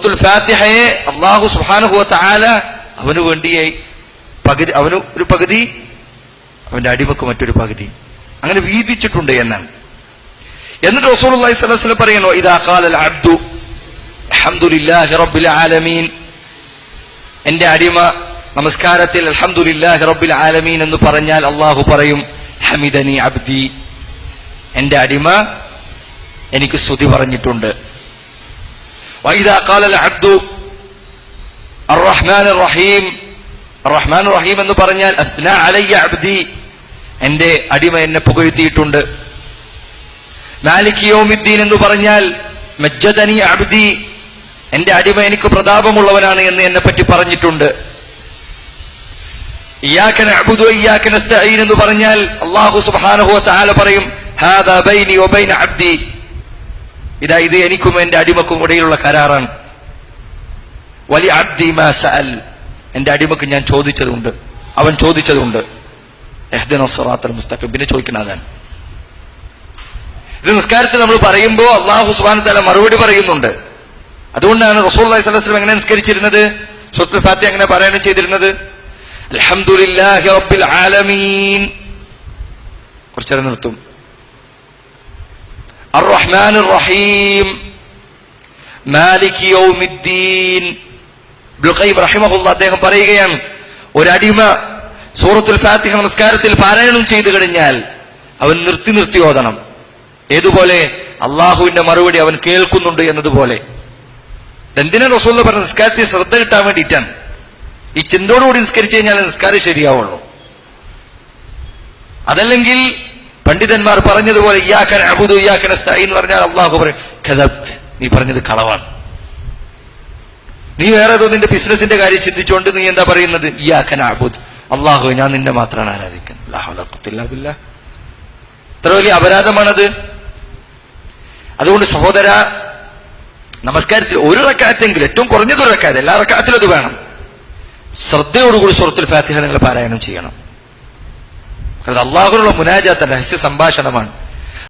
സൂറത്തുൽ ഫാത്തിഹയെ അല്ലാഹു സുബ്ഹാനഹു വ തആല അവന് വേണ്ടിയായി പകുതി, അവന് ഒരു പകുതി, അവന്റെ അടിമക്ക് മറ്റൊരു പകുതി, അങ്ങനെ വീതിച്ചിട്ടുണ്ട് എന്നാണ്. എന്നിട്ട് റസൂലുള്ളാഹി സ്വല്ലല്ലാഹു അലൈഹി വസല്ലം പറയുന്നു, ഇദാ ഖാലൽ അബ്ദു അൽഹംദുലില്ലാഹി റബ്ബിൽ ആലമീൻ, എന്റെ അടിമ നമസ്കാരത്തിൽ അൽഹംദുലില്ലാഹി റബ്ബിൽ ആലമീൻ എന്ന് പറഞ്ഞാൽ അല്ലാഹു പറയും, ഹമിദനി അബ്ദി, എന്റെ അടിമ എനിക്ക് സ്തുതി പറഞ്ഞിട്ടുണ്ട്. വഇദാ ഖാലൽ അബ്ദു അർറഹ്മാനിർ റഹീം, അർറഹ്മാനിർ റഹീം എന്ന് പറഞ്ഞാൽ അസ്നാ അലയ്യ അബ്ദി, എന്റെ അടിമ എന്നെ പുകഴ്ത്തിയിട്ടുണ്ട്. മാലിക് യൗമിദ്ദീൻ എന്ന് പറഞ്ഞാൽ മജ്ജദനി അബ്ദി, എന്റെ അടിമ എനിക്ക് പ്രതാപമുള്ളവനാണ് എന്ന് എന്നെ പറ്റി പറഞ്ഞിട്ടുണ്ട്. ഇയ്യാക നഅ്ബുദു വഇയ്യാക നസ്തഈൻ എന്ന് പറഞ്ഞാൽ അല്ലാഹു സുബ്ഹാനഹു വ തആല പറയും, ഹാദാ ബൈനി വബൈന അബ്ദി, ഇതാ ഇത് എനിക്കും എന്റെ അടിമക്കും ഇടയിലുള്ള കരാറാണ്. വലി അബ്ദി മാ സഅൽ, എന്റെ അടിമക്ക് ഞാൻ ചോദിച്ചതുണ്ട്, അവൻ ചോദിച്ചതുണ്ട്. ഇഹ്ദിനസ് സിറാത്തൽ മുസ്തഖീം, പിന്നെ ചോദിക്കുന്നതാണ്. ഇത് നിസ്കാരത്തിൽ നമ്മൾ പറയുമ്പോൾ അല്ലാഹു സുബ്ഹാനഹു വ തആല മറുപടി പറയുന്നുണ്ട്. അതുകൊണ്ടാണ് റസൂലുള്ളാഹി സ്വല്ലല്ലാഹു അലൈഹി വസല്ലം എങ്ങനെ നിസ്കരിച്ചിരുന്നത്, സൂറത്തുൽ ഫാത്തിഹ എങ്ങനെ പാരായണം ചെയ്തിരുന്നത്? അൽഹംദുലില്ലാഹി റബ്ബിൽ ആലമീൻ, കുറച്ചേരം നിർത്തും. അർറഹ്മാനിർ റഹീം, മാലിക് യൗമിദ്ദീൻ. ഇബ്നുൽ ഖയ്യിം റഹിമഹുല്ലാഹ് അദ്ദേഹം പറയുകയാണ്, ഒരടിമ സൂറത്തുൽ ഫാത്തിഹ നമസ്കാരത്തിൽ പാരായണം ചെയ്തു കഴിഞ്ഞാൽ അവൻ നിർത്തി നിർത്തി ഓതണം. ഏതുപോലെ? അള്ളാഹുവിന്റെ മറുപടി അവൻ കേൾക്കുന്നുണ്ട് എന്നതുപോലെ. എന്തിനാ റസൂലുള്ളാഹി പറഞ്ഞ? നിസ്കാരത്തിൽ ശ്രദ്ധ കിട്ടാൻ വേണ്ടിയിട്ടാണ്. ഈ ചിന്തയോടുകൂടി നിസ്കരിച്ചു കഴിഞ്ഞാൽ നിസ്കാരം ശരിയാവുള്ളൂ. അതല്ലെങ്കിൽ പണ്ഡിതന്മാർ പറഞ്ഞതുപോലെ ഇയ്യാക നഅ്ബുദു വഇയ്യാക നസ്തഈൻ എന്ന് പറഞ്ഞാൽ അള്ളാഹു പറയും, കദബ്ത്, നീ പറഞ്ഞത് കളവാണ്. നീ വേറെ ഏതോ നിന്റെ ബിസിനസിന്റെ കാര്യം ചിന്തിച്ചുകൊണ്ട് നീ എന്താ പറയുന്നത്? ഇയ്യാക നഅ്ബുദ്, അള്ളാഹു ഞാൻ നിന്നെ മാത്രമാണ് ആരാധിക്കുന്നത്. ലാ ഹൗല വലാ ഖുവത ഇല്ലാ ബില്ലാഹ്. എത്ര വലിയ അപരാധമാണത്. അതുകൊണ്ട് സഹോദര, നമസ്കാരത്തിൽ ഒരു റക്അത്തെങ്കിലും, ഏറ്റവും കുറഞ്ഞത് ഒരു റക്അത്ത്, എല്ലാ റക്അത്തിലും അത് വേണം, ശ്രദ്ധയോടുകൂടി സൂറത്തുൽ ഫാത്തിഹ നിങ്ങൾ പാരായണം ചെയ്യണം. കാരണം അള്ളാഹുവിനുള്ള മുനാജാത്ത് രഹസ്യ സംഭാഷണമാണ്.